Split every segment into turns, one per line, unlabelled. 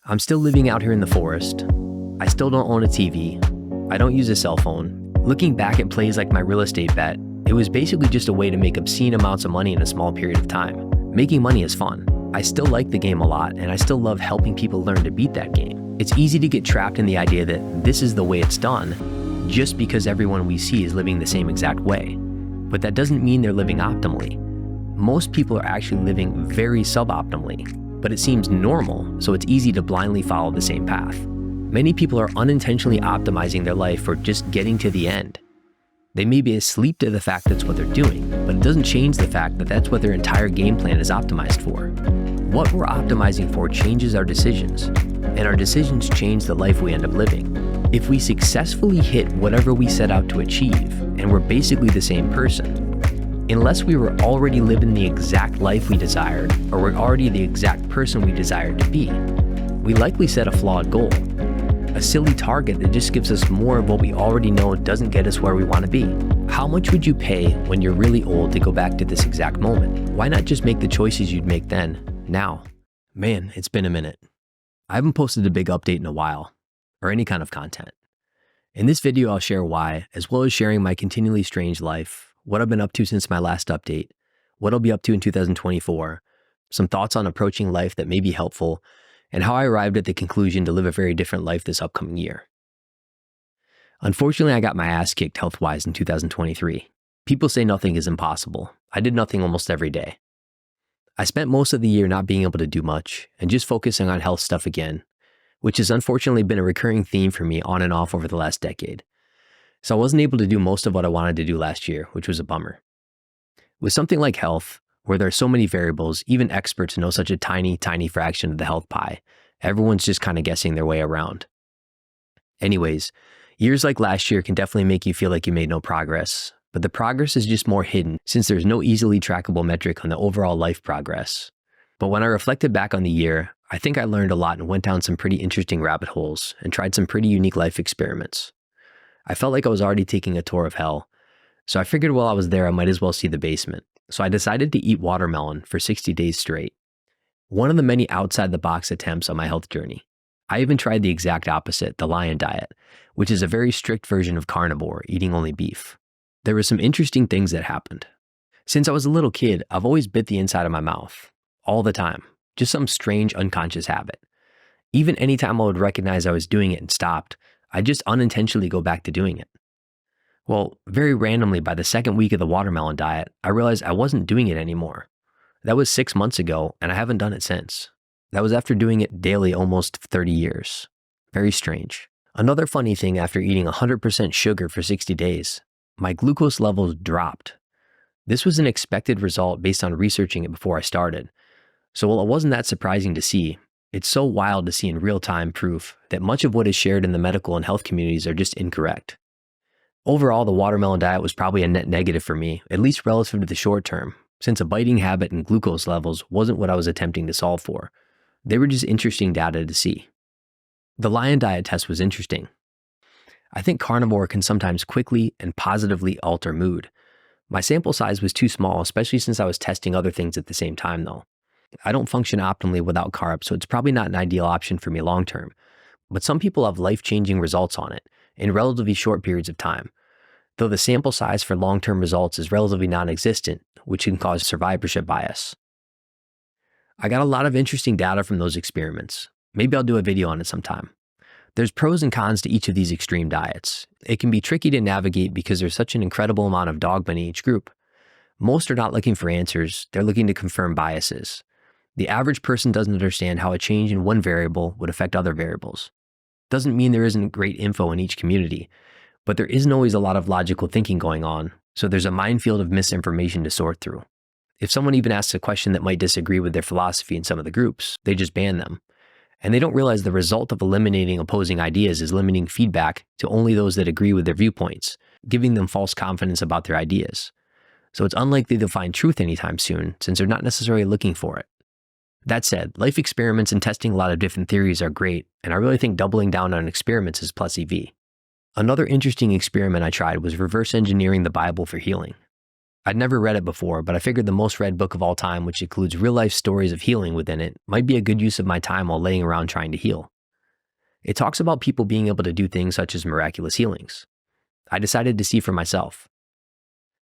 I'm still living out here in the forest. I still don't own a TV. I don't use a cell phone. Looking back at plays like my real estate bet, it was basically just a way to make obscene amounts of money in a small period of time. Making money is fun. I still like the game a lot, and I still love helping people learn to beat that game. It's easy to get trapped in the idea that this is the way it's done, just because everyone we see is living the same exact way. But that doesn't mean they're living optimally. Most people are actually living very suboptimally, but it seems normal, so it's easy to blindly follow the same path. Many people are unintentionally optimizing their life for just getting to the end. They may be asleep to the fact that's what they're doing, but it doesn't change the fact that that's what their entire game plan is optimized for. What we're optimizing for changes our decisions, and our decisions change the life we end up living. If we successfully hit whatever we set out to achieve, and we're basically the same person, unless we were already living the exact life we desired, or we're already the exact person we desired to be, we likely set a flawed goal. A silly target that just gives us more of what we already know doesn't get us where we want to be. How much would you pay when you're really old to go back to this exact moment? Why not just make the choices you'd make then, now? Man, it's been a minute. I haven't posted a big update in a while, or any kind of content. In this video, I'll share why, as well as sharing my continually strange life, what I've been up to since my last update, what I'll be up to in 2024, some thoughts on approaching life that may be helpful, and how I arrived at the conclusion to live a very different life this upcoming year. Unfortunately, I got my ass kicked health-wise in 2023. People say nothing is impossible. I did nothing almost every day. I spent most of the year not being able to do much and just focusing on health stuff again, which has unfortunately been a recurring theme for me on and off over the last decade. So I wasn't able to do most of what I wanted to do last year, which was a bummer. With something like health, where there are so many variables, even experts know such a tiny, tiny fraction of the health pie. Everyone's just kind of guessing their way around. Anyways, years like last year can definitely make you feel like you made no progress, but the progress is just more hidden since there's no easily trackable metric on the overall life progress. But when I reflected back on the year, I think I learned a lot and went down some pretty interesting rabbit holes and tried some pretty unique life experiments. I felt like I was already taking a tour of hell, so I figured while I was there I might as well see the basement. So I decided to eat watermelon for 60 days straight. One of the many outside-the-box attempts on my health journey. I even tried the exact opposite, the lion diet, which is a very strict version of carnivore, eating only beef. There were some interesting things that happened. Since I was a little kid, I've always bit the inside of my mouth, all the time, just some strange unconscious habit. Even anytime I would recognize I was doing it and stopped, I'd just unintentionally go back to doing it. Well, very randomly by the second week of the watermelon diet, I realized I wasn't doing it anymore. That was 6 months ago, and I haven't done it since. That was after doing it daily almost 30 years. Very strange. Another funny thing after eating 100% sugar for 60 days, my glucose levels dropped. This was an expected result based on researching it before I started. So while it wasn't that surprising to see, it's so wild to see in real-time proof that much of what is shared in the medical and health communities are just incorrect. Overall, the watermelon diet was probably a net negative for me, at least relative to the short term, since a biting habit and glucose levels wasn't what I was attempting to solve for. They were just interesting data to see. The lion diet test was interesting. I think carnivore can sometimes quickly and positively alter mood. My sample size was too small, especially since I was testing other things at the same time though. I don't function optimally without carbs, so it's probably not an ideal option for me long term. But some people have life-changing results on it in relatively short periods of time, though the sample size for long-term results is relatively non-existent, which can cause survivorship bias. I got a lot of interesting data from those experiments. Maybe I'll do a video on it sometime. There's pros and cons to each of these extreme diets. It can be tricky to navigate because there's such an incredible amount of dogma in each group. Most are not looking for answers, they're looking to confirm biases. The average person doesn't understand how a change in one variable would affect other variables. Doesn't mean there isn't great info in each community, but there isn't always a lot of logical thinking going on, so there's a minefield of misinformation to sort through. If someone even asks a question that might disagree with their philosophy in some of the groups, they just ban them. And they don't realize the result of eliminating opposing ideas is limiting feedback to only those that agree with their viewpoints, giving them false confidence about their ideas. So it's unlikely they'll find truth anytime soon, since they're not necessarily looking for it. That said, life experiments and testing a lot of different theories are great, and I really think doubling down on experiments is plus EV. Another interesting experiment I tried was reverse engineering the Bible for healing. I'd never read it before, but I figured the most read book of all time, which includes real-life stories of healing within it, might be a good use of my time while laying around trying to heal. It talks about people being able to do things such as miraculous healings. I decided to see for myself.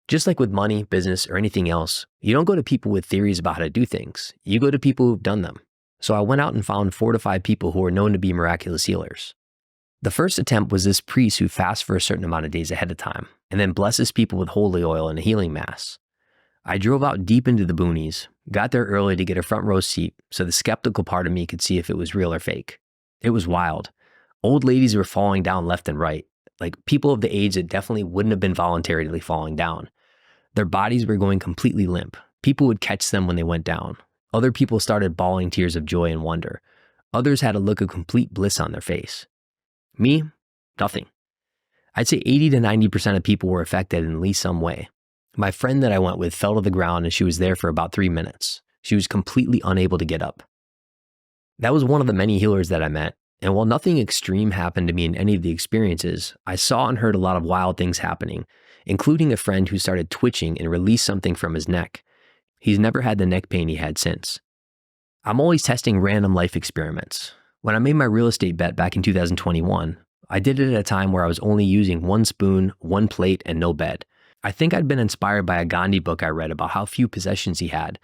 Just like with money, business, or anything else, you don't go to people with theories about how to do things. You go to people who've done them. So I went out and found 4 to 5 people who are known to be miraculous healers. The first attempt was this priest who fasts for a certain amount of days ahead of time and then blesses people with holy oil in a healing mass. I drove out deep into the boonies, got there early to get a front row seat so the skeptical part of me could see if it was real or fake. It was wild. Old ladies were falling down left and right, like people of the age that definitely wouldn't have been voluntarily falling down. Their bodies were going completely limp. People would catch them when they went down. Other people started bawling tears of joy and wonder. Others had a look of complete bliss on their face. Me? Nothing. I'd say 80 to 90% of people were affected in at least some way. My friend that I went with fell to the ground and she was there for about 3 minutes. She was completely unable to get up. That was one of the many healers that I met, and while nothing extreme happened to me in any of the experiences, I saw and heard a lot of wild things happening, including a friend who started twitching and released something from his neck. He's never had the neck pain he had since. I'm always testing random life experiments. When I made my real estate bet back in 2021, I did it at a time where I was only using 1 spoon, 1 plate, and no bed. I think I'd been inspired by a Gandhi book I read about how few possessions he had,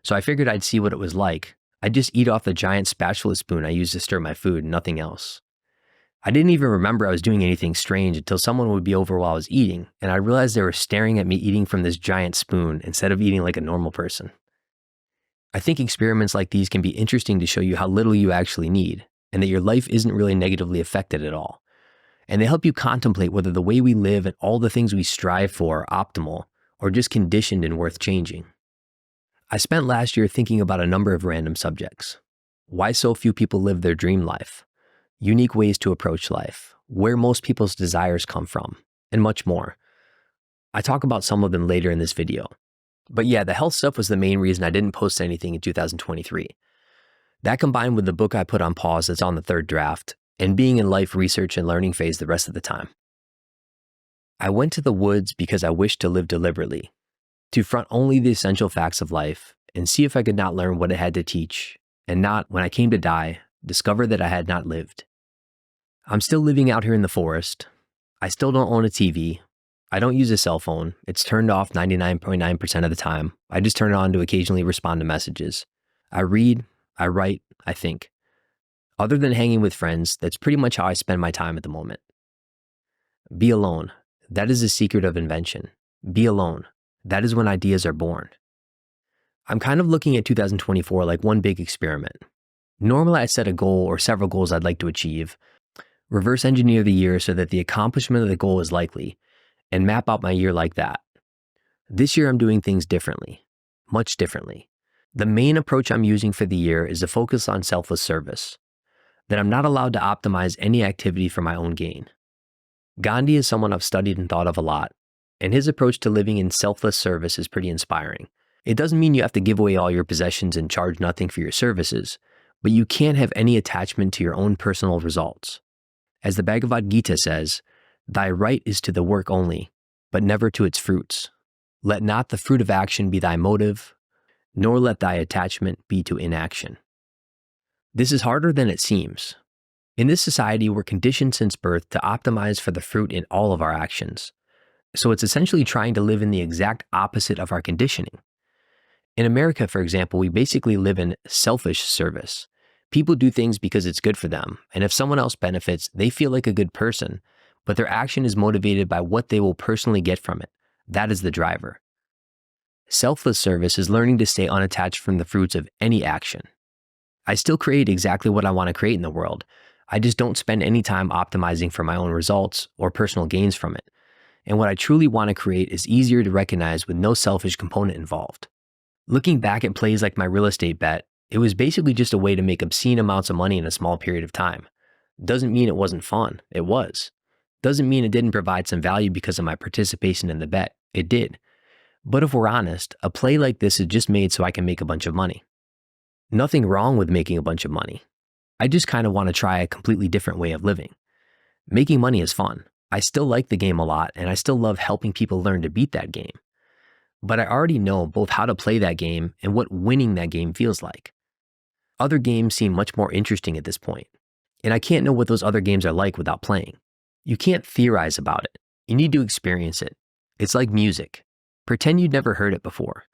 so I figured I'd see what it was like. I'd just eat off the giant spatula spoon I used to stir my food, nothing else. I didn't even remember I was doing anything strange until someone would be over while I was eating, and I realized they were staring at me eating from this giant spoon instead of eating like a normal person. I think experiments like these can be interesting to show you how little you actually need, and that your life isn't really negatively affected at all. And they help you contemplate whether the way we live and all the things we strive for are optimal or just conditioned and worth changing. I spent last year thinking about a number of random subjects. Why so few people live their dream life? Unique ways to approach life, where most people's desires come from, and much more. I talk about some of them later in this video. But yeah, the health stuff was the main reason I didn't post anything in 2023. That combined with the book I put on pause that's on the 3rd draft, and being in life research and learning phase the rest of the time. I went to the woods because I wished to live deliberately, to front only the essential facts of life and see if I could not learn what it had to teach, and not, when I came to die, discover that I had not lived. I'm still living out here in the forest. I still don't own a TV. I don't use a cell phone. It's turned off 99.9% of the time. I just turn it on to occasionally respond to messages. I read, I write, I think. Other than hanging with friends, that's pretty much how I spend my time at the moment. Be alone. That is the secret of invention. Be alone. That is when ideas are born. I'm kind of looking at 2024 like one big experiment. Normally I set a goal or several goals I'd like to achieve, reverse engineer the year so that the accomplishment of the goal is likely, and map out my year like that. This year I'm doing things differently, much differently. The main approach I'm using for the year is to focus on selfless service, that I'm not allowed to optimize any activity for my own gain. Gandhi is someone I've studied and thought of a lot, and his approach to living in selfless service is pretty inspiring. It doesn't mean you have to give away all your possessions and charge nothing for your services, but you can't have any attachment to your own personal results. As the Bhagavad Gita says, "Thy right is to the work only, but never to its fruits. Let not the fruit of action be thy motive, nor let thy attachment be to inaction." This is harder than it seems. In this society, we're conditioned since birth to optimize for the fruit in all of our actions. So it's essentially trying to live in the exact opposite of our conditioning. In America, for example, we basically live in selfish service. People do things because it's good for them, and if someone else benefits, they feel like a good person, but their action is motivated by what they will personally get from it. That is the driver. Selfless service is learning to stay unattached from the fruits of any action. I still create exactly what I want to create in the world. I just don't spend any time optimizing for my own results or personal gains from it. And what I truly want to create is easier to recognize with no selfish component involved. Looking back at plays like my real estate bet, it was basically just a way to make obscene amounts of money in a small period of time. Doesn't mean it wasn't fun. It was. Doesn't mean it didn't provide some value because of my participation in the bet. It did. But if we're honest, a play like this is just made so I can make a bunch of money. Nothing wrong with making a bunch of money. I just kind of want to try a completely different way of living. Making money is fun. I still like the game a lot, and I still love helping people learn to beat that game. but I already know both how to play that game and what winning that game feels like. Other games seem much more interesting at this point, and I can't know what those other games are like without playing. You can't theorize about it. You need to experience it. It's like music. Pretend you'd never heard it before.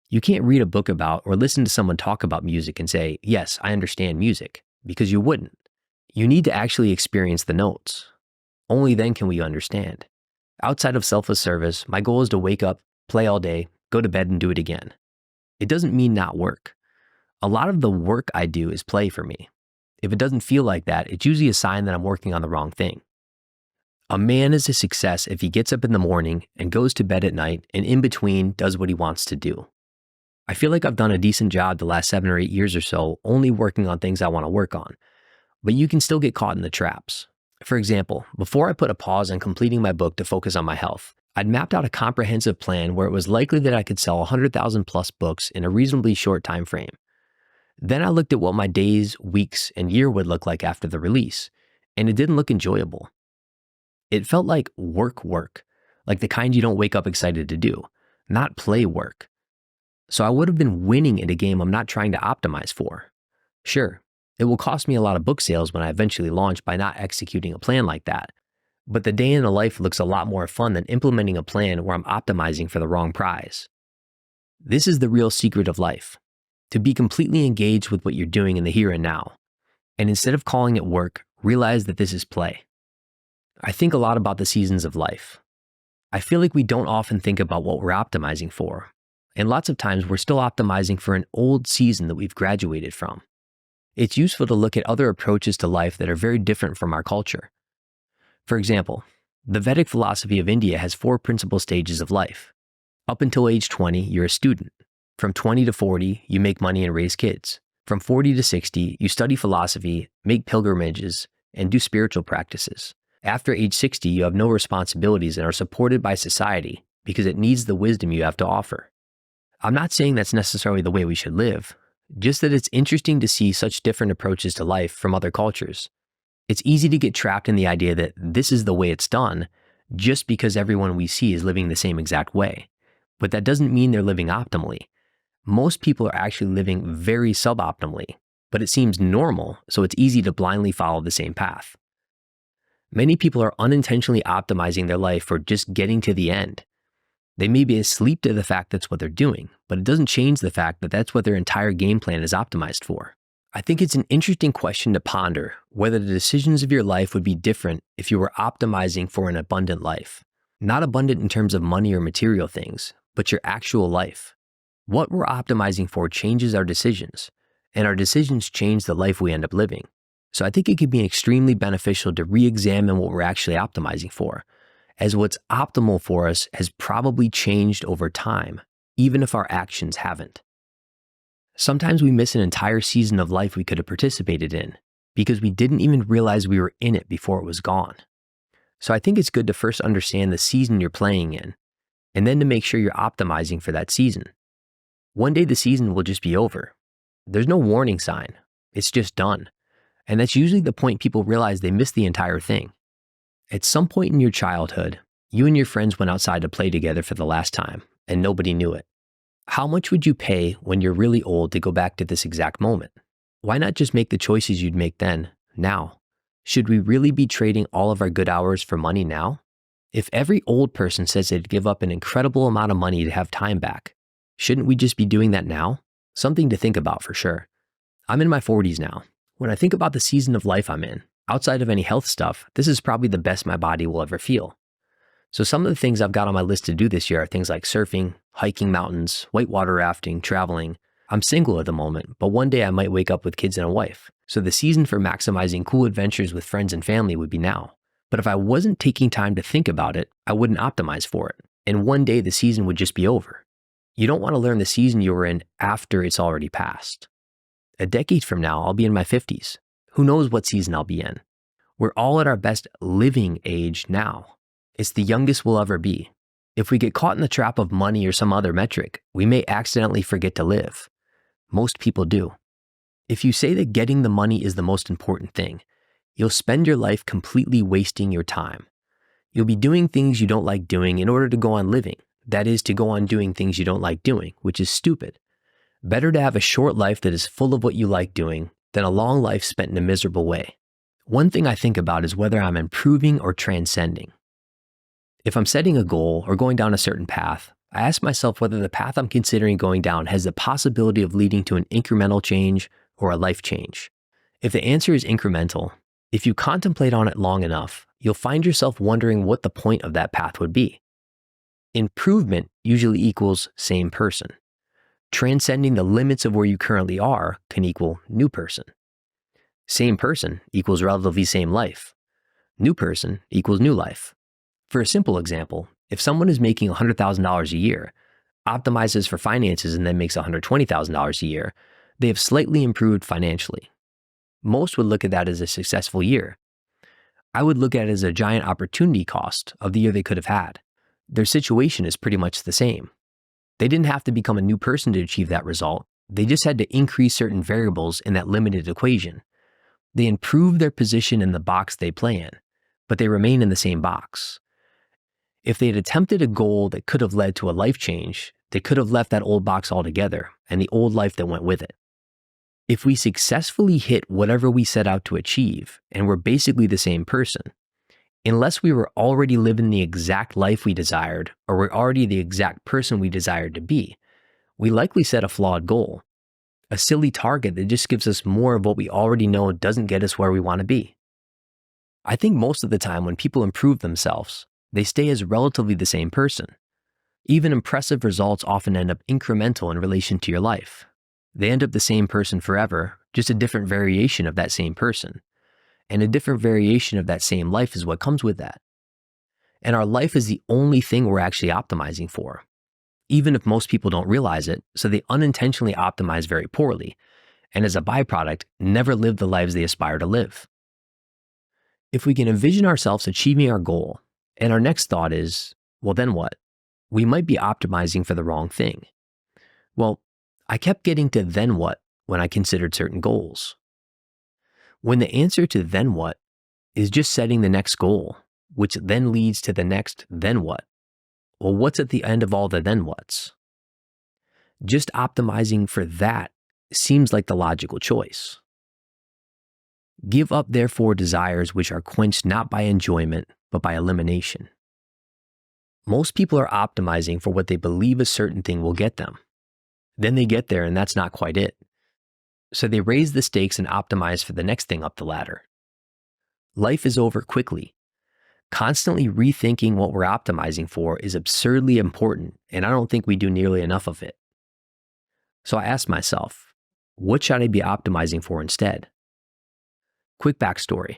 You can't read a book about or listen to someone talk about music and say, yes, I understand music, because you wouldn't. You need to actually experience the notes. Only then can we understand. Outside of selfless service, my goal is to wake up, play all day, go to bed and do it again. It doesn't mean not work. A lot of the work I do is play for me. If it doesn't feel like that, it's usually a sign that I'm working on the wrong thing. A man is a success if he gets up in the morning and goes to bed at night and in between does what he wants to do. I feel like I've done a decent job the last 7 or 8 years or so only working on things I want to work on, but you can still get caught in the traps. For example, before I put a pause on completing my book to focus on my health, I'd mapped out a comprehensive plan where it was likely that I could sell 100,000 plus books in a reasonably short time frame. Then I looked at what my days, weeks, and year would look like after the release, and it didn't look enjoyable. It felt like work, like the kind you don't wake up excited to do, not play work. So I would have been winning in a game I'm not trying to optimize for. Sure, it will cost me a lot of book sales when I eventually launch by not executing a plan like that, but the day in the life looks a lot more fun than implementing a plan where I'm optimizing for the wrong prize. This is the real secret of life, to be completely engaged with what you're doing in the here and now, and instead of calling it work, realize that this is play. I think a lot about the seasons of life. I feel like we don't often think about what we're optimizing for, and lots of times we're still optimizing for an old season that we've graduated from. It's useful to look at other approaches to life that are very different from our culture. For example, the Vedic philosophy of India has 4 principal stages of life. Up until age 20, you're a student. From 20 to 40, you make money and raise kids. From 40 to 60, you study philosophy, make pilgrimages, and do spiritual practices. After age 60, you have no responsibilities and are supported by society because it needs the wisdom you have to offer. I'm not saying that's necessarily the way we should live, just that it's interesting to see such different approaches to life from other cultures. It's easy to get trapped in the idea that this is the way it's done just because everyone we see is living the same exact way. But that doesn't mean they're living optimally. Most people are actually living very suboptimally, but it seems normal, so it's easy to blindly follow the same path. Many people are unintentionally optimizing their life for just getting to the end. They may be asleep to the fact that's what they're doing, but it doesn't change the fact that that's what their entire game plan is optimized for. I think it's an interesting question to ponder whether the decisions of your life would be different if you were optimizing for an abundant life. Not abundant in terms of money or material things, but your actual life. What we're optimizing for changes our decisions, and our decisions change the life we end up living. So I think it could be extremely beneficial to re-examine what we're actually optimizing for, as what's optimal for us has probably changed over time, even if our actions haven't. Sometimes we miss an entire season of life we could have participated in because we didn't even realize we were in it before it was gone. So I think it's good to first understand the season you're playing in, and then to make sure you're optimizing for that season. One day the season will just be over. There's no warning sign. It's just done. And that's usually the point people realize they missed the entire thing. At some point in your childhood, you and your friends went outside to play together for the last time, and nobody knew it. How much would you pay when you're really old to go back to this exact moment? Why not just make the choices you'd make then, now? Should we really be trading all of our good hours for money now? If every old person says they'd give up an incredible amount of money to have time back, shouldn't we just be doing that now? Something to think about for sure. I'm in my 40s now. When I think about the season of life I'm in, outside of any health stuff, this is probably the best my body will ever feel. So some of the things I've got on my list to do this year are things like surfing, hiking mountains, whitewater rafting, traveling. I'm single at the moment, but one day I might wake up with kids and a wife. So the season for maximizing cool adventures with friends and family would be now. But if I wasn't taking time to think about it, I wouldn't optimize for it. And one day the season would just be over. You don't want to learn the season you were in after it's already passed. A decade from now, I'll be in my 50s. Who knows what season I'll be in? We're all at our best living age now. It's the youngest we'll ever be. If we get caught in the trap of money or some other metric, we may accidentally forget to live. Most people do. If you say that getting the money is the most important thing, you'll spend your life completely wasting your time. You'll be doing things you don't like doing in order to go on living, That is, to go on doing things you don't like doing, which is stupid. Better to have a short life that is full of what you like doing than a long life spent in a miserable way. One thing I think about is whether I'm improving or transcending. If I'm setting a goal or going down a certain path, I ask myself whether the path I'm considering going down has the possibility of leading to an incremental change or a life change. If the answer is incremental, if you contemplate on it long enough, you'll find yourself wondering what the point of that path would be. Improvement usually equals same person. Transcending the limits of where you currently are can equal new person. Same person equals relatively same life. New person equals new life. For a simple example, if someone is making $100,000 a year, optimizes for finances and then makes $120,000 a year, they have slightly improved financially. Most would look at that as a successful year. I would look at it as a giant opportunity cost of the year they could have had. Their situation is pretty much the same. They didn't have to become a new person to achieve that result. They just had to increase certain variables in that limited equation. They improve their position in the box they play in, but they remain in the same box. If they had attempted a goal that could have led to a life change, they could have left that old box altogether and the old life that went with it. If we successfully hit whatever we set out to achieve and we're basically the same person, unless we were already living the exact life we desired or were already the exact person we desired to be, we likely set a flawed goal, a silly target that just gives us more of what we already know doesn't get us where we want to be. I think most of the time when people improve themselves, they stay as relatively the same person. Even impressive results often end up incremental in relation to your life. They end up the same person forever, just a different variation of that same person. And a different variation of that same life is what comes with that. And our life is the only thing we're actually optimizing for, even if most people don't realize it, so they unintentionally optimize very poorly, and as a byproduct, never live the lives they aspire to live. If we can envision ourselves achieving our goal, and our next thought is, well, then what? We might be optimizing for the wrong thing. Well, I kept getting to then what when I considered certain goals. When the answer to then what is just setting the next goal, which then leads to the next then what? Well, what's at the end of all the then whats? Just optimizing for that seems like the logical choice. Give up, therefore, desires which are quenched not by enjoyment, but by elimination. Most people are optimizing for what they believe a certain thing will get them. Then they get there and that's not quite it. So they raise the stakes and optimize for the next thing up the ladder. Life is over quickly. Constantly rethinking what we're optimizing for is absurdly important, and I don't think we do nearly enough of it. So I asked myself, what should I be optimizing for instead? Quick backstory.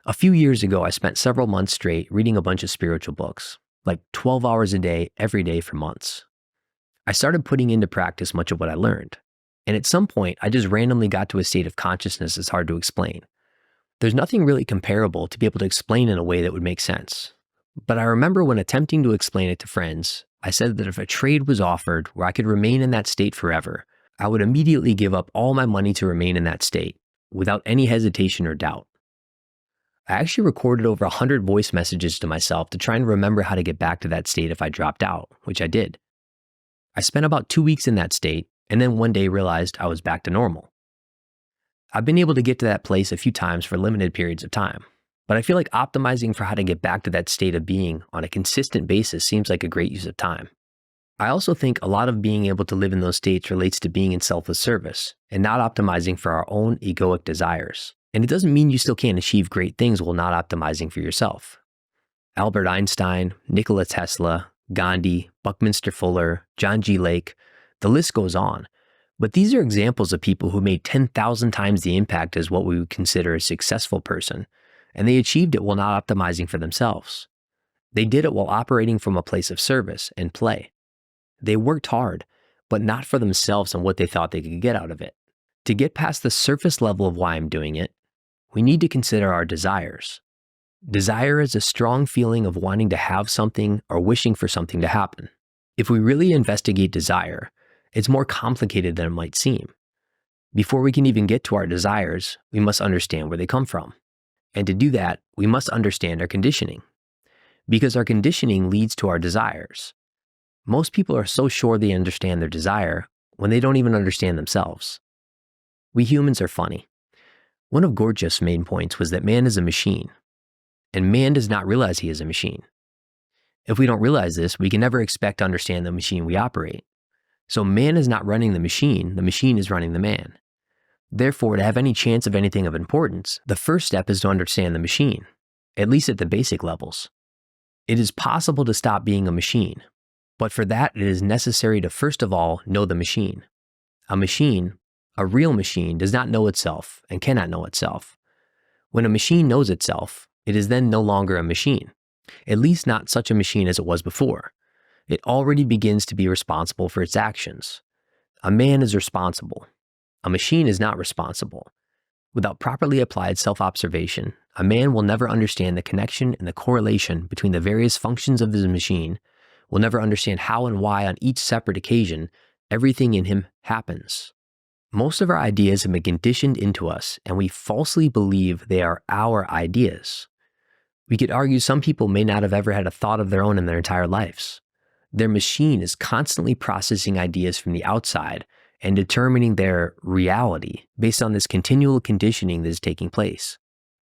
A few years ago, I spent several months straight reading a bunch of spiritual books, like 12 hours a day, every day for months. I started putting into practice much of what I learned. And at some point, I just randomly got to a state of consciousness that's hard to explain. There's nothing really comparable to be able to explain in a way that would make sense. But I remember when attempting to explain it to friends, I said that if a trade was offered where I could remain in that state forever, I would immediately give up all my money to remain in that state, without any hesitation or doubt. I actually recorded over 100 voice messages to myself to try and remember how to get back to that state if I dropped out, which I did. I spent about 2 weeks in that state, and then one day realized I was back to normal. I've been able to get to that place a few times for limited periods of time, but I feel like optimizing for how to get back to that state of being on a consistent basis seems like a great use of time. I also think a lot of being able to live in those states relates to being in selfless service and not optimizing for our own egoic desires. And it doesn't mean you still can't achieve great things while not optimizing for yourself. Albert Einstein, Nikola Tesla, Gandhi, Buckminster Fuller, John G. Lake, the list goes on. But these are examples of people who made 10,000 times the impact as what we would consider a successful person, and they achieved it while not optimizing for themselves. They did it while operating from a place of service and play. They worked hard, but not for themselves and what they thought they could get out of it. To get past the surface level of why I'm doing it, we need to consider our desires. Desire is a strong feeling of wanting to have something or wishing for something to happen. If we really investigate desire, it's more complicated than it might seem. Before we can even get to our desires, we must understand where they come from. And to do that, we must understand our conditioning. Because our conditioning leads to our desires. Most people are so sure they understand their desire when they don't even understand themselves. We humans are funny. One of Gurdjieff's main points was that man is a machine, and man does not realize he is a machine. If we don't realize this, we can never expect to understand the machine we operate. So man is not running the machine is running the man. Therefore, to have any chance of anything of importance, the first step is to understand the machine, at least at the basic levels. It is possible to stop being a machine, but for that it is necessary to first of all know the machine. A machine, a real machine, does not know itself and cannot know itself. When a machine knows itself, it is then no longer a machine, at least not such a machine as it was before. It already begins to be responsible for its actions. A man is responsible. A machine is not responsible. Without properly applied self-observation, a man will never understand the connection and the correlation between the various functions of his machine, will never understand how and why on each separate occasion everything in him happens. Most of our ideas have been conditioned into us, and we falsely believe they are our ideas. We could argue some people may not have ever had a thought of their own in their entire lives. Their machine is constantly processing ideas from the outside and determining their reality based on this continual conditioning that is taking place.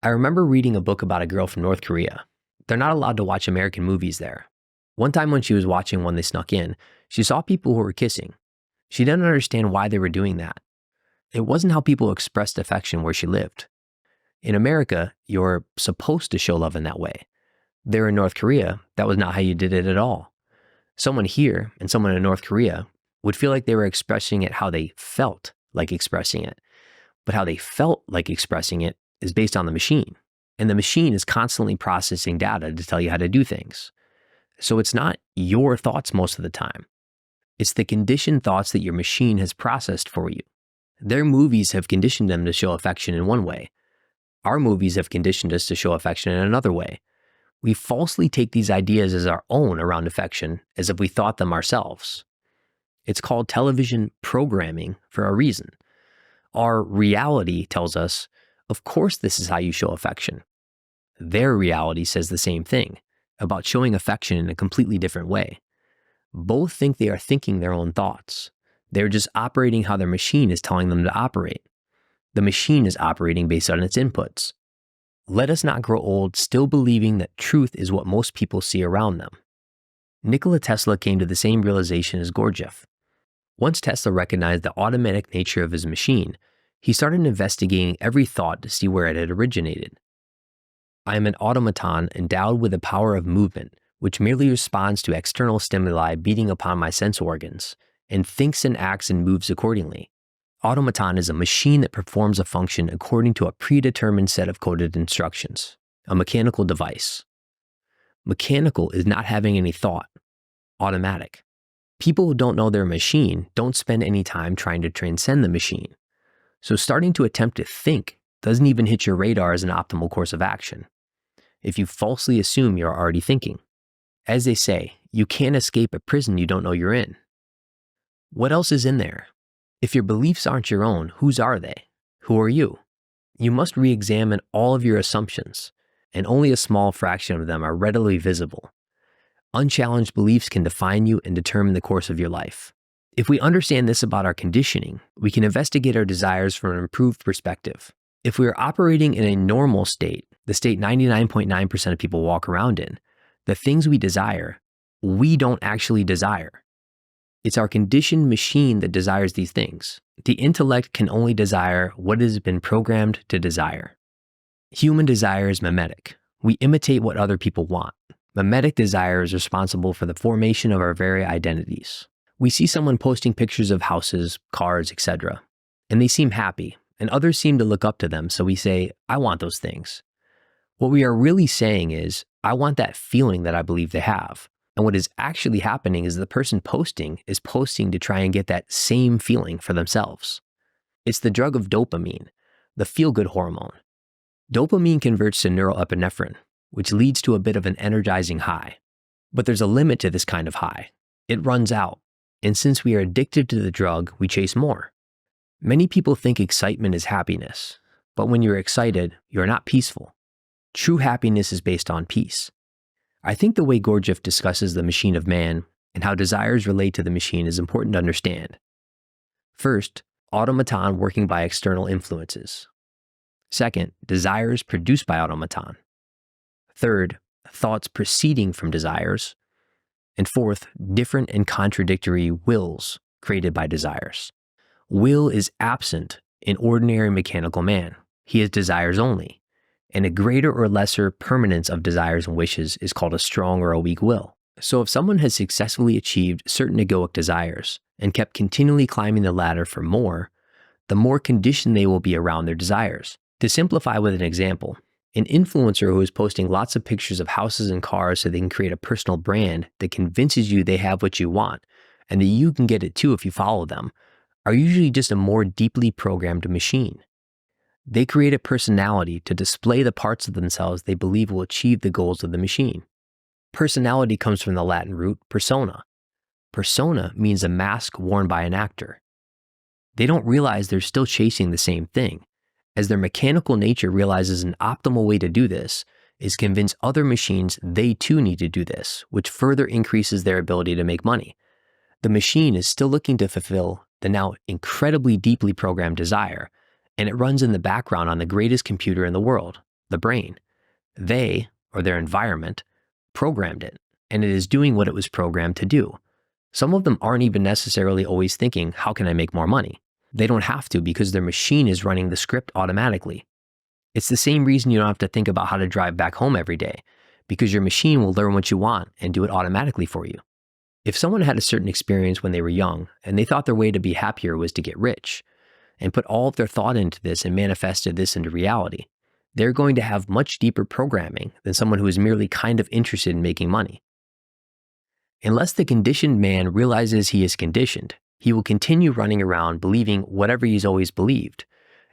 I remember reading a book about a girl from North Korea. They're not allowed to watch American movies there. One time when she was watching one they snuck in, she saw people who were kissing. She didn't understand why they were doing that. It wasn't how people expressed affection where she lived. In America, you're supposed to show love in that way. There in North Korea, that was not how you did it at all. Someone here and someone in North Korea would feel like they were expressing it how they felt like expressing it. But how they felt like expressing it is based on the machine. And the machine is constantly processing data to tell you how to do things. So it's not your thoughts most of the time. It's the conditioned thoughts that your machine has processed for you. Their movies have conditioned them to show affection in one way. Our movies have conditioned us to show affection in another way. We falsely take these ideas as our own around affection as if we thought them ourselves. It's called television programming for a reason. Our reality tells us, of course this is how you show affection. Their reality says the same thing, about showing affection in a completely different way. Both think they are thinking their own thoughts. They're just operating how their machine is telling them to operate. The machine is operating based on its inputs. Let us not grow old still believing that truth is what most people see around them. Nikola Tesla came to the same realization as Gurdjieff. Once Tesla recognized the automatic nature of his machine, he started investigating every thought to see where it had originated. I am an automaton endowed with the power of movement, which merely responds to external stimuli beating upon my sense organs, and thinks and acts and moves accordingly. Automaton is a machine that performs a function according to a predetermined set of coded instructions, a mechanical device. Mechanical is not having any thought, automatic. People who don't know their machine don't spend any time trying to transcend the machine. So starting to attempt to think doesn't even hit your radar as an optimal course of action, if you falsely assume you're already thinking. As they say, you can't escape a prison you don't know you're in. What else is in there? If your beliefs aren't your own, whose are they? Who are you? You must re-examine all of your assumptions, and only a small fraction of them are readily visible. Unchallenged beliefs can define you and determine the course of your life. If we understand this about our conditioning, we can investigate our desires from an improved perspective. If we are operating in a normal state, the state 99.9% of people walk around in, the things we desire, we don't actually desire. It's our conditioned machine that desires these things. The intellect can only desire what has been programmed to desire. Human desire is mimetic. We imitate what other people want. Mimetic desire is responsible for the formation of our very identities. We see someone posting pictures of houses, cars, etc., and they seem happy, and others seem to look up to them, so we say, I want those things. What we are really saying is, I want that feeling that I believe they have. And what is actually happening is the person posting is posting to try and get that same feeling for themselves. It's the drug of dopamine, the feel-good hormone. Dopamine converts to neuroepinephrine, which leads to a bit of an energizing high. But there's a limit to this kind of high. It runs out, and since we are addicted to the drug, we chase more. Many people think excitement is happiness, but when you're excited, you're not peaceful. True happiness is based on peace. I think the way Gurdjieff discusses the machine of man and how desires relate to the machine is important to understand. First, automaton working by external influences. Second, desires produced by automaton. Third, thoughts proceeding from desires. And fourth, different and contradictory wills created by desires. Will is absent in ordinary mechanical man. He has desires only. And a greater or lesser permanence of desires and wishes is called a strong or a weak will. So if someone has successfully achieved certain egoic desires and kept continually climbing the ladder for more, the more conditioned they will be around their desires. To simplify with an example, an influencer who is posting lots of pictures of houses and cars so they can create a personal brand that convinces you they have what you want and that you can get it too if you follow them, are usually just a more deeply programmed machine. They create a personality to display the parts of themselves they believe will achieve the goals of the machine. Personality comes from the Latin root persona. Persona means a mask worn by an actor. They don't realize they're still chasing the same thing, as their mechanical nature realizes an optimal way to do this is convince other machines they too need to do this, which further increases their ability to make money. The machine is still looking to fulfill the now incredibly deeply programmed desire, and it runs in the background on the greatest computer in the world, the brain. They, or their environment, programmed it, and it is doing what it was programmed to do. Some of them aren't even necessarily always thinking, how can I make more money? They don't have to because their machine is running the script automatically. It's the same reason you don't have to think about how to drive back home every day, because your machine will learn what you want and do it automatically for you. If someone had a certain experience when they were young and they thought their way to be happier was to get rich, and put all of their thought into this and manifested this into reality, they're going to have much deeper programming than someone who is merely kind of interested in making money. Unless the conditioned man realizes he is conditioned, he will continue running around believing whatever he's always believed,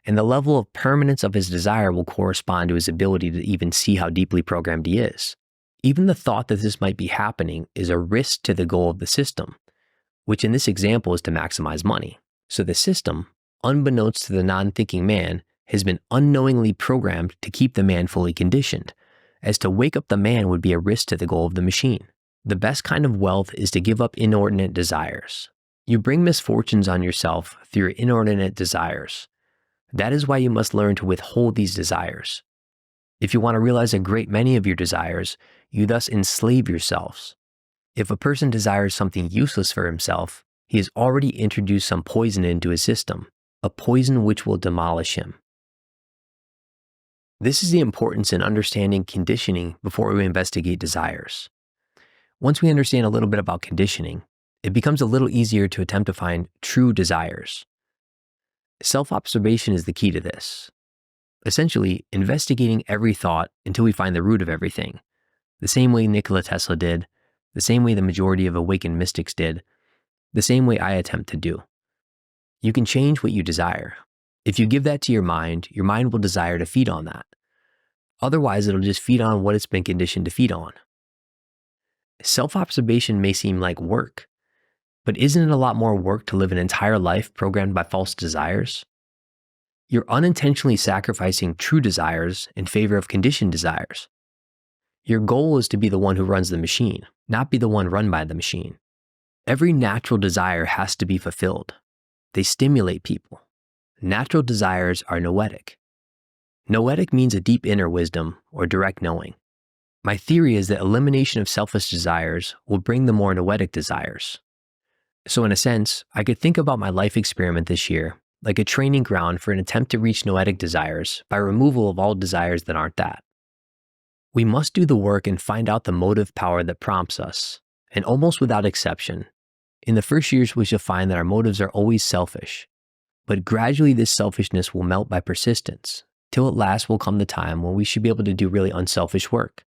and the level of permanence of his desire will correspond to his ability to even see how deeply programmed he is. Even the thought that this might be happening is a risk to the goal of the system, which in this example is to maximize money. So the system, unbeknownst to the non-thinking man, has been unknowingly programmed to keep the man fully conditioned, as to wake up the man would be a risk to the goal of the machine. The best kind of wealth is to give up inordinate desires. You bring misfortunes on yourself through your inordinate desires. That is why you must learn to withhold these desires. If you want to realize a great many of your desires, you thus enslave yourselves. If a person desires something useless for himself, he has already introduced some poison into his system, a poison which will demolish him. This is the importance in understanding conditioning before we investigate desires. Once we understand a little bit about conditioning, it becomes a little easier to attempt to find true desires. Self-observation is the key to this. Essentially, investigating every thought until we find the root of everything, the same way Nikola Tesla did, the same way the majority of awakened mystics did, the same way I attempt to do. You can change what you desire. If you give that to your mind will desire to feed on that. Otherwise, it'll just feed on what it's been conditioned to feed on. Self-observation may seem like work, but isn't it a lot more work to live an entire life programmed by false desires? You're unintentionally sacrificing true desires in favor of conditioned desires. Your goal is to be the one who runs the machine, not be the one run by the machine. Every natural desire has to be fulfilled. They stimulate people. Natural desires are noetic. Noetic means a deep inner wisdom or direct knowing. My theory is that elimination of selfish desires will bring the more noetic desires. So in a sense, I could think about my life experiment this year like a training ground for an attempt to reach noetic desires by removal of all desires that aren't that. We must do the work and find out the motive power that prompts us, and almost without exception, in the first years we shall find that our motives are always selfish, but gradually this selfishness will melt by persistence, till at last will come the time when we should be able to do really unselfish work.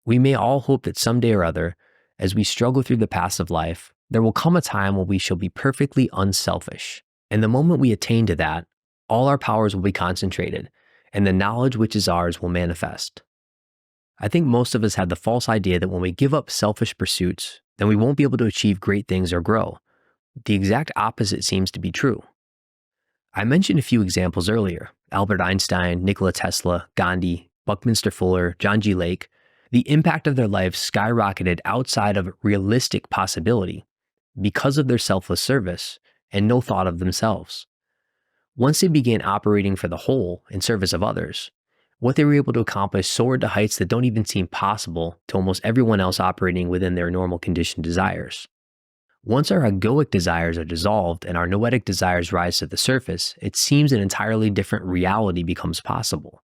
We may all hope that someday or other, as we struggle through the paths of life, there will come a time when we shall be perfectly unselfish. And the moment we attain to that, all our powers will be concentrated, and the knowledge which is ours will manifest. I think most of us have the false idea that when we give up selfish pursuits, then we won't be able to achieve great things or grow. The exact opposite seems to be true. I mentioned a few examples earlier: Albert Einstein, Nikola Tesla, Gandhi, Buckminster Fuller, John G. Lake. The impact of their life skyrocketed outside of realistic possibility because of their selfless service and no thought of themselves. Once they began operating for the whole in service of others, what they were able to accomplish soared to heights that don't even seem possible to almost everyone else operating within their normal conditioned desires. Once our egoic desires are dissolved and our noetic desires rise to the surface, it seems an entirely different reality becomes possible.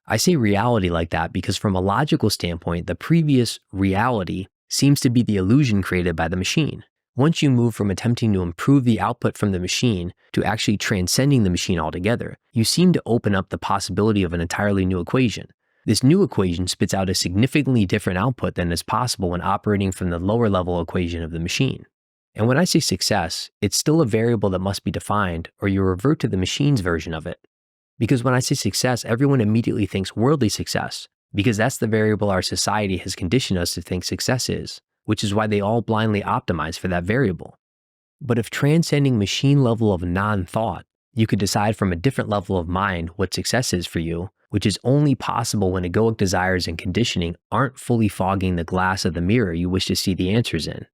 I say reality like that because from a logical standpoint, the previous reality seems to be the illusion created by the machine. Once you move from attempting to improve the output from the machine to actually transcending the machine altogether, you seem to open up the possibility of an entirely new equation. This new equation spits out a significantly different output than is possible when operating from the lower level equation of the machine. And when I say success, it's still a variable that must be defined or you revert to the machine's version of it. Because when I say success, everyone immediately thinks worldly success, because that's the variable our society has conditioned us to think success is, which is why they all blindly optimize for that variable. But if transcending machine level of non-thought, you could decide from a different level of mind what success is for you, which is only possible when egoic desires and conditioning aren't fully fogging the glass of the mirror you wish to see the answers in.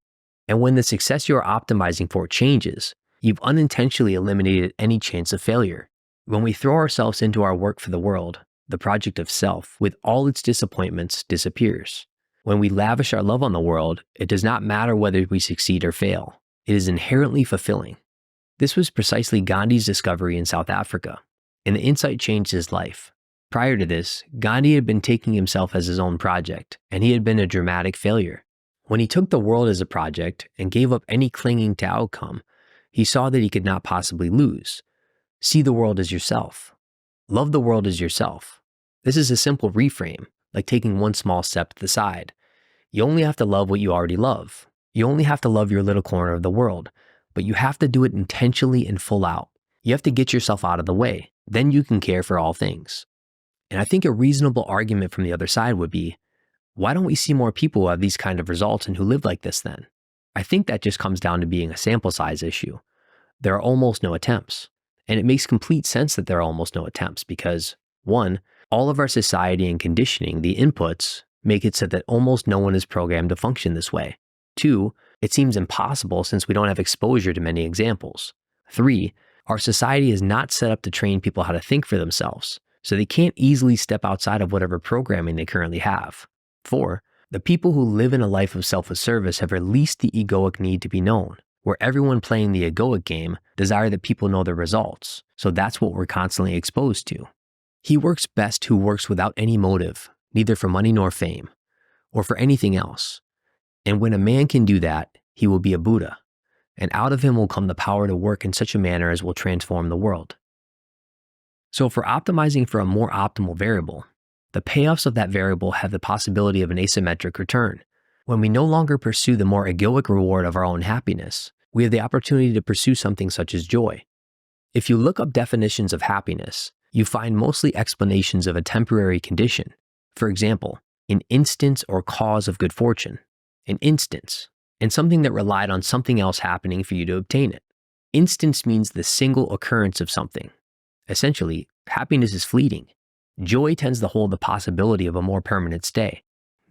And when the success you're optimizing for changes, you've unintentionally eliminated any chance of failure. When we throw ourselves into our work for the world, the project of self, with all its disappointments, disappears. When we lavish our love on the world, it does not matter whether we succeed or fail. It is inherently fulfilling. This was precisely Gandhi's discovery in South Africa, and the insight changed his life. Prior to this, Gandhi had been taking himself as his own project, and he had been a dramatic failure. When he took the world as a project and gave up any clinging to outcome, he saw that he could not possibly lose. See the world as yourself. Love the world as yourself. This is a simple reframe, like taking one small step to the side. You only have to love what you already love. You only have to love your little corner of the world, but you have to do it intentionally and full out. You have to get yourself out of the way. Then you can care for all things. And I think a reasonable argument from the other side would be, why don't we see more people who have these kind of results and who live like this then? I think that just comes down to being a sample size issue. There are almost no attempts. And it makes complete sense that there are almost no attempts because, one, all of our society and conditioning, the inputs, make it so that almost no one is programmed to function this way. Two, it seems impossible since we don't have exposure to many examples. Three, our society is not set up to train people how to think for themselves, so they can't easily step outside of whatever programming they currently have. Four, the people who live in a life of selfless service have released the egoic need to be known, where everyone playing the egoic game desire that people know their results, so that's what we're constantly exposed to. He works best who works without any motive, neither for money nor fame, or for anything else. And when a man can do that, he will be a Buddha, and out of him will come the power to work in such a manner as will transform the world. So if we're optimizing for a more optimal variable, the payoffs of that variable have the possibility of an asymmetric return. When we no longer pursue the more egoic reward of our own happiness, we have the opportunity to pursue something such as joy. If you look up definitions of happiness, you find mostly explanations of a temporary condition. For example, an instance or cause of good fortune, an instance, and something that relied on something else happening for you to obtain it. Instance means the single occurrence of something. Essentially, happiness is fleeting. Joy tends to hold the possibility of a more permanent stay.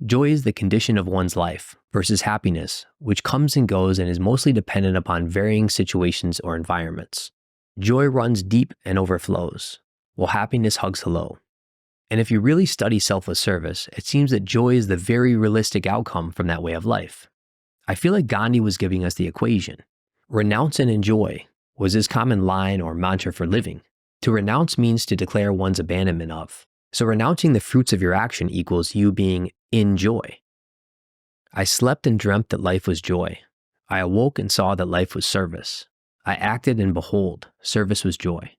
Joy is the condition of one's life versus happiness, which comes and goes and is mostly dependent upon varying situations or environments. Joy runs deep and overflows, while happiness hugs hello. And if you really study selfless service, it seems that joy is the very realistic outcome from that way of life. I feel like Gandhi was giving us the equation. Renounce and enjoy was his common line or mantra for living. To renounce means to declare one's abandonment of. So renouncing the fruits of your action equals you being in joy. I slept and dreamt that life was joy. I awoke and saw that life was service. I acted and behold, service was joy.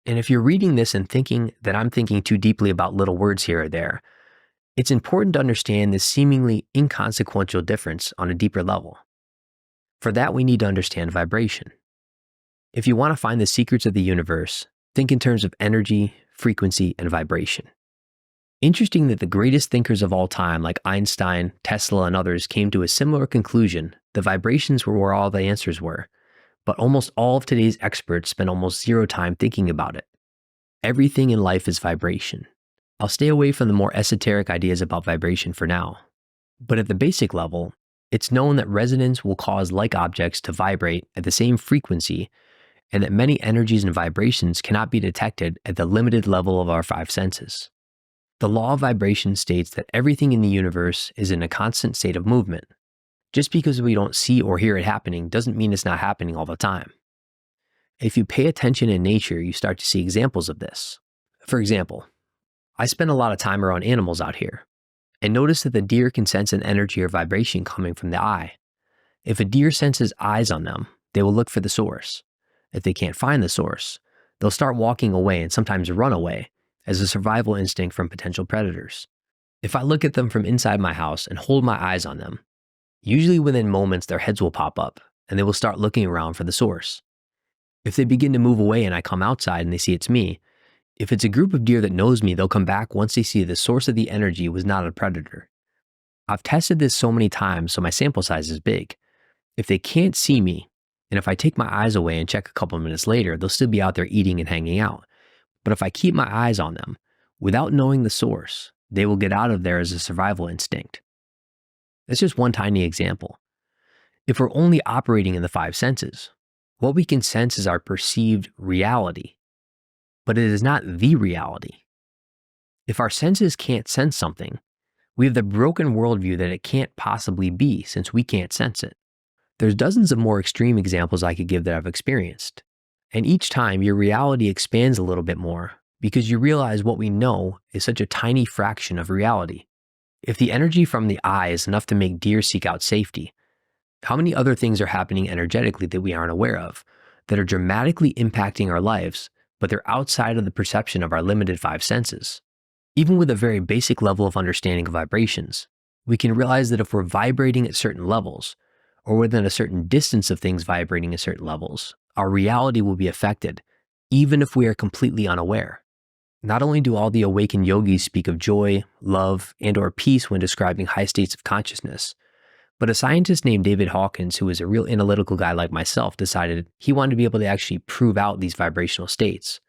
And if you're reading this and thinking that I'm thinking too deeply about little words here or there, it's important to understand this seemingly inconsequential difference on a deeper level. For that, we need to understand vibration. If you want to find the secrets of the universe, think in terms of energy, frequency, and vibration. Interesting that the greatest thinkers of all time, like Einstein, Tesla, and others, came to a similar conclusion. The vibrations were where all the answers were, but almost all of today's experts spend almost zero time thinking about it. Everything in life is vibration. I'll stay away from the more esoteric ideas about vibration for now. But at the basic level, it's known that resonance will cause like objects to vibrate at the same frequency, and that many energies and vibrations cannot be detected at the limited level of our five senses. The law of vibration states that everything in the universe is in a constant state of movement. Just because we don't see or hear it happening doesn't mean it's not happening all the time. If you pay attention in nature, you start to see examples of this. For example, I spend a lot of time around animals out here, and notice that the deer can sense an energy or vibration coming from the eye. If a deer senses eyes on them, they will look for the source. If they can't find the source, they'll start walking away and sometimes run away as a survival instinct from potential predators. If I look at them from inside my house and hold my eyes on them, usually within moments their heads will pop up and they will start looking around for the source. If they begin to move away and I come outside and they see it's me, if it's a group of deer that knows me, they'll come back once they see the source of the energy was not a predator. I've tested this so many times, so my sample size is big. If they can't see me, and if I take my eyes away and check a couple of minutes later, they'll still be out there eating and hanging out. But if I keep my eyes on them, without knowing the source, they will get out of there as a survival instinct. That's just one tiny example. If we're only operating in the five senses, what we can sense is our perceived reality, but it is not the reality. If our senses can't sense something, we have the broken worldview that it can't possibly be since we can't sense it. There's dozens of more extreme examples I could give that I've experienced. And each time your reality expands a little bit more because you realize what we know is such a tiny fraction of reality. If the energy from the eye is enough to make deer seek out safety, how many other things are happening energetically that we aren't aware of, that are dramatically impacting our lives, but they're outside of the perception of our limited five senses? Even with a very basic level of understanding of vibrations, we can realize that if we're vibrating at certain levels, or within a certain distance of things vibrating at certain levels, our reality will be affected, even if we are completely unaware. Not only do all the awakened yogis speak of joy, love, and/or peace when describing high states of consciousness, but a scientist named David Hawkins, who is a real analytical guy like myself, decided he wanted to be able to actually prove out these vibrational states.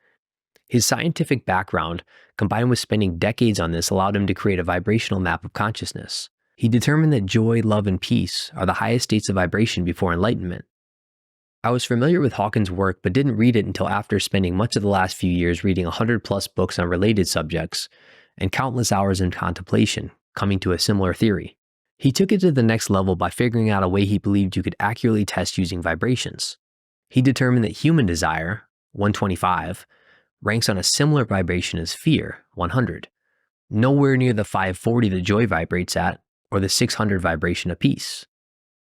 His scientific background, combined with spending decades on this, allowed him to create a vibrational map of consciousness. He determined that joy, love, and peace are the highest states of vibration before enlightenment. I was familiar with Hawkins' work, but didn't read it until after spending much of the last few years reading 100+ books on related subjects and countless hours in contemplation, coming to a similar theory. He took it to the next level by figuring out a way he believed you could accurately test using vibrations. He determined that human desire, 125, ranks on a similar vibration as fear, 100, nowhere near the 540 that joy vibrates at, or the 600 vibration of peace.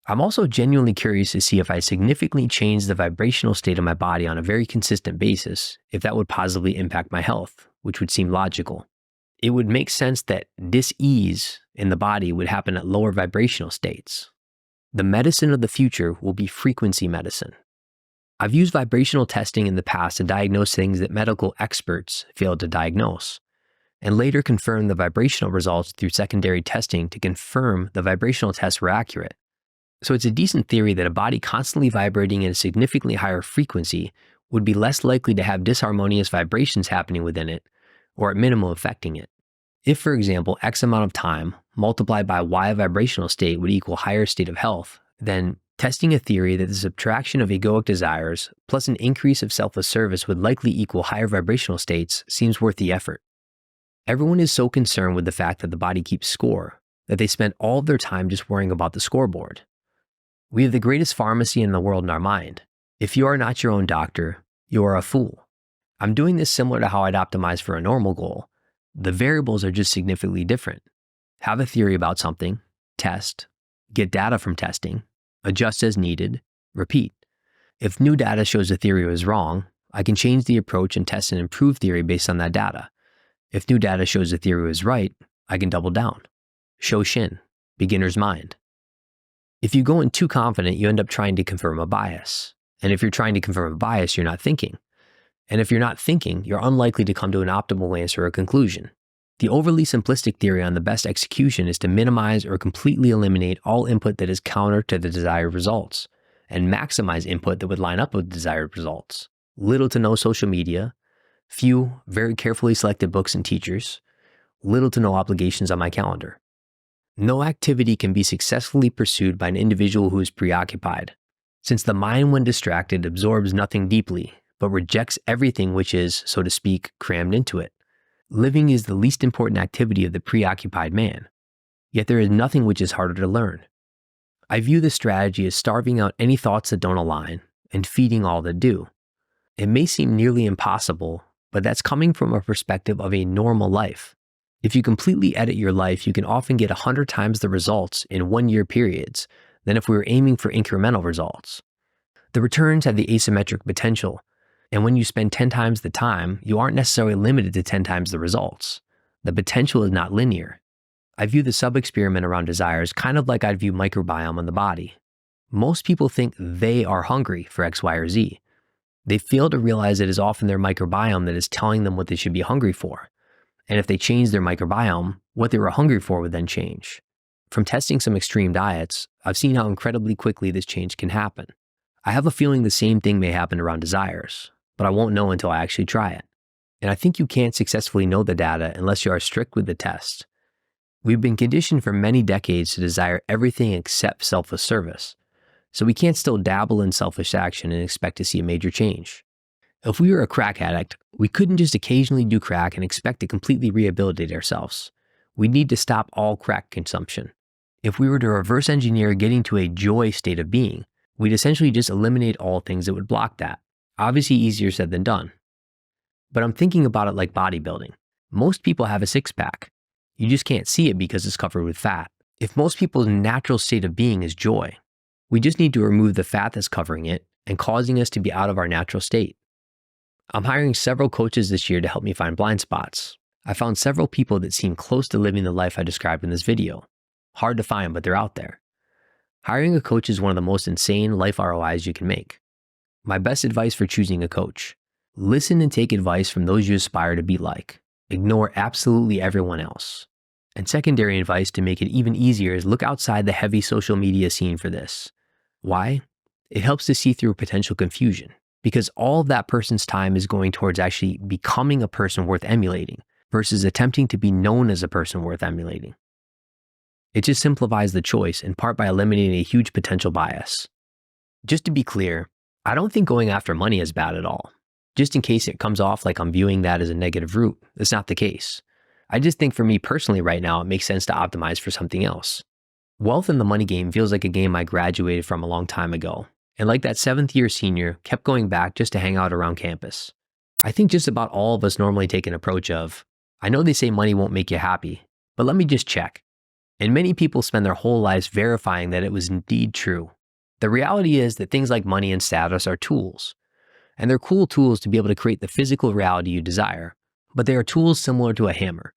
I'm also genuinely curious to see if I significantly change the vibrational state of my body on a very consistent basis, if that would positively impact my health, which would seem logical. It would make sense that dis-ease in the body would happen at lower vibrational states. The medicine of the future will be frequency medicine. I've used vibrational testing in the past to diagnose things that medical experts failed to diagnose, and later confirmed the vibrational results through secondary testing to confirm the vibrational tests were accurate. So it's a decent theory that a body constantly vibrating at a significantly higher frequency would be less likely to have disharmonious vibrations happening within it, or at minimum affecting it. If, for example, X amount of time multiplied by Y vibrational state would equal higher state of health, then testing a theory that the subtraction of egoic desires plus an increase of selfless service would likely equal higher vibrational states seems worth the effort. Everyone is so concerned with the fact that the body keeps score that they spend all of their time just worrying about the scoreboard. We have the greatest pharmacy in the world in our mind. If you are not your own doctor, you are a fool. I'm doing this similar to how I'd optimize for a normal goal. The variables are just significantly different. Have a theory about something, test, get data from testing, adjust as needed, repeat. If new data shows the theory was wrong, I can change the approach and test an improved theory based on that data. If new data shows the theory was right, I can double down. Shoshin, beginner's mind. If you go in too confident, you end up trying to confirm a bias. And if you're trying to confirm a bias, you're not thinking. And if you're not thinking, you're unlikely to come to an optimal answer or conclusion. The overly simplistic theory on the best execution is to minimize or completely eliminate all input that is counter to the desired results, and maximize input that would line up with desired results. Little to no social media, few, very carefully selected books and teachers, little to no obligations on my calendar. No activity can be successfully pursued by an individual who is preoccupied, since the mind, when distracted, absorbs nothing deeply, but rejects everything which is, so to speak, crammed into it. Living is the least important activity of the preoccupied man, yet there is nothing which is harder to learn. I view this strategy as starving out any thoughts that don't align and feeding all that do. It may seem nearly impossible, but that's coming from a perspective of a normal life. If you completely edit your life, you can often get 100 times the results in 1-year periods than if we were aiming for incremental results. The returns have the asymmetric potential, and when you spend 10 times the time, you aren't necessarily limited to 10 times the results. The potential is not linear. I view the sub-experiment around desires kind of like I'd view microbiome on the body. Most people think they are hungry for X, Y, or Z. They fail to realize it is often their microbiome that is telling them what they should be hungry for. And if they change their microbiome, what they were hungry for would then change. From testing some extreme diets, I've seen how incredibly quickly this change can happen. I have a feeling the same thing may happen around desires, but I won't know until I actually try it. And I think you can't successfully know the data unless you are strict with the test. We've been conditioned for many decades to desire everything except selfless service, so we can't still dabble in selfish action and expect to see a major change. If we were a crack addict, we couldn't just occasionally do crack and expect to completely rehabilitate ourselves. We'd need to stop all crack consumption. If we were to reverse engineer getting to a joy state of being, we'd essentially just eliminate all things that would block that. Obviously easier said than done. But I'm thinking about it like bodybuilding. Most people have a six-pack. You just can't see it because it's covered with fat. If most people's natural state of being is joy, we just need to remove the fat that's covering it and causing us to be out of our natural state. I'm hiring several coaches this year to help me find blind spots. I found several people that seem close to living the life I described in this video. Hard to find, but they're out there. Hiring a coach is one of the most insane life ROIs you can make. My best advice for choosing a coach: listen and take advice from those you aspire to be like. Ignore absolutely everyone else. And secondary advice to make it even easier is look outside the heavy social media scene for this. Why? It helps to see through potential confusion, because all of that person's time is going towards actually becoming a person worth emulating versus attempting to be known as a person worth emulating. It just simplifies the choice, in part by eliminating a huge potential bias. Just to be clear, I don't think going after money is bad at all. Just in case it comes off like I'm viewing that as a negative route, that's not the case. I just think for me personally right now, it makes sense to optimize for something else. Wealth in the money game feels like a game I graduated from a long time ago, and like that 7th year senior, kept going back just to hang out around campus. I think just about all of us normally take an approach of, I know they say money won't make you happy, but let me just check. And many people spend their whole lives verifying that it was indeed true. The reality is that things like money and status are tools, and they're cool tools to be able to create the physical reality you desire, but they are tools similar to a hammer.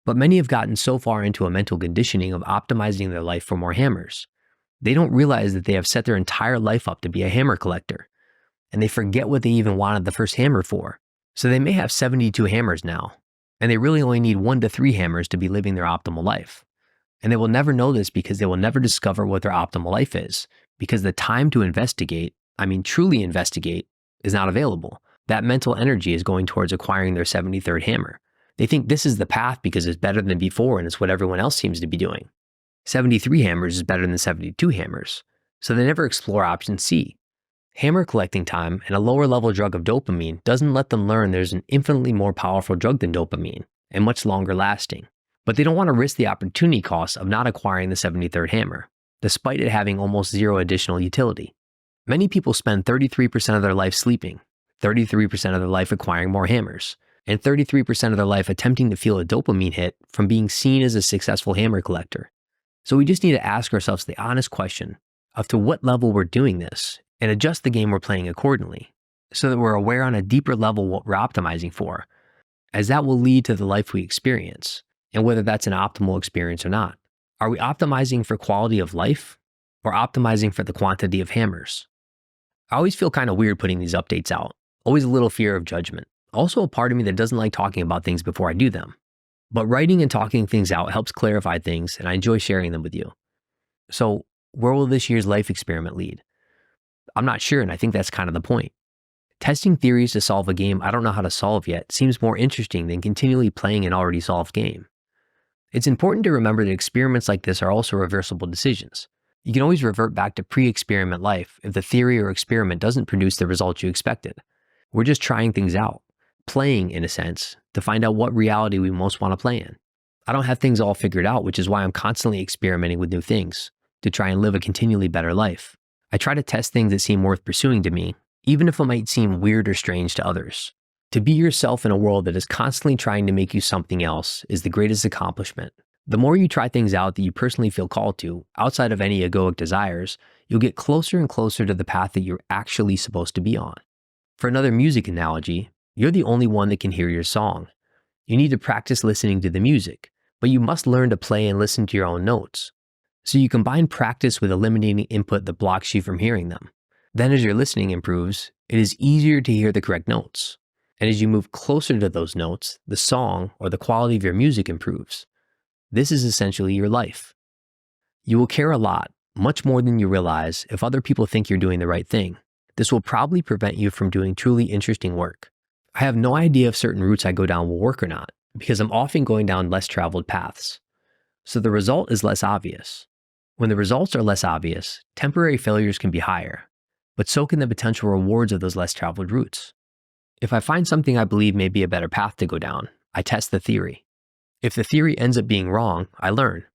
But many have gotten so far into a mental conditioning of optimizing their life for more hammers. They don't realize that they have set their entire life up to be a hammer collector, and they forget what they even wanted the first hammer for. So they may have 72 hammers now, and they really only need 1 to 3 hammers to be living their optimal life. And they will never know this because they will never discover what their optimal life is, because the time to investigate, truly investigate, is not available. That mental energy is going towards acquiring their 73rd hammer. They think this is the path because it's better than before and it's what everyone else seems to be doing. 73 hammers is better than 72 hammers, so they never explore option C. Hammer collecting time and a lower level drug of dopamine doesn't let them learn there's an infinitely more powerful drug than dopamine and much longer lasting. But they don't want to risk the opportunity cost of not acquiring the 73rd hammer, despite it having almost zero additional utility. Many people spend 33% of their life sleeping, 33% of their life acquiring more hammers, and 33% of their life attempting to feel a dopamine hit from being seen as a successful hammer collector. So we just need to ask ourselves the honest question of to what level we're doing this and adjust the game we're playing accordingly so that we're aware on a deeper level what we're optimizing for, as that will lead to the life we experience and whether that's an optimal experience or not. Are we optimizing for quality of life or optimizing for the quantity of hammers? I always feel kind of weird putting these updates out, always a little fear of judgment. Also a part of me that doesn't like talking about things before I do them. But writing and talking things out helps clarify things, and I enjoy sharing them with you. So where will this year's life experiment lead? I'm not sure, and I think that's kind of the point. Testing theories to solve a game I don't know how to solve yet seems more interesting than continually playing an already solved game. It's important to remember that experiments like this are also reversible decisions. You can always revert back to pre-experiment life if the theory or experiment doesn't produce the results you expected. We're just trying things out, playing in a sense, to find out what reality we most want to play in. I don't have things all figured out, which is why I'm constantly experimenting with new things to try and live a continually better life. I try to test things that seem worth pursuing to me, even if it might seem weird or strange to others. To be yourself in a world that is constantly trying to make you something else is the greatest accomplishment. The more you try things out that you personally feel called to, outside of any egoic desires, you'll get closer and closer to the path that you're actually supposed to be on. For another music analogy, you're the only one that can hear your song. You need to practice listening to the music, but you must learn to play and listen to your own notes. So you combine practice with eliminating input that blocks you from hearing them. Then as your listening improves, it is easier to hear the correct notes. And as you move closer to those notes, the song or the quality of your music improves. This is essentially your life. You will care a lot, much more than you realize, if other people think you're doing the right thing. This will probably prevent you from doing truly interesting work. I have no idea if certain routes I go down will work or not, because I'm often going down less traveled paths. So the result is less obvious. When the results are less obvious, temporary failures can be higher, but so can the potential rewards of those less traveled routes. If I find something I believe may be a better path to go down, I test the theory. If the theory ends up being wrong, I learn.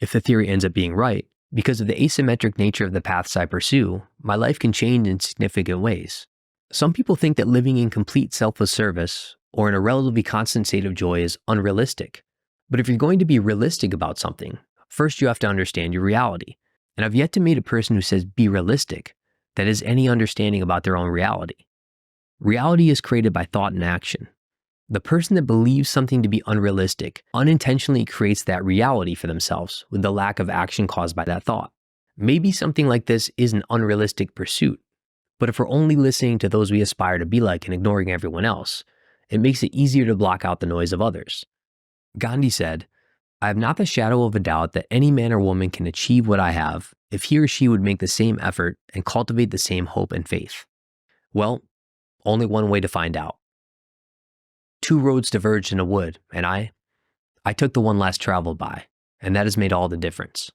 If the theory ends up being right, because of the asymmetric nature of the paths I pursue, my life can change in significant ways. Some people think that living in complete selfless service or in a relatively constant state of joy is unrealistic. But if you're going to be realistic about something, first you have to understand your reality. And I've yet to meet a person who says be realistic that has any understanding about their own reality. Reality is created by thought and action. The person that believes something to be unrealistic unintentionally creates that reality for themselves with the lack of action caused by that thought. Maybe something like this is an unrealistic pursuit, but if we're only listening to those we aspire to be like and ignoring everyone else, it makes it easier to block out the noise of others. Gandhi said, "I have not the shadow of a doubt that any man or woman can achieve what I have if he or she would make the same effort and cultivate the same hope and faith." Well, only one way to find out. Two roads diverged in a wood, and I took the one less traveled by, and that has made all the difference.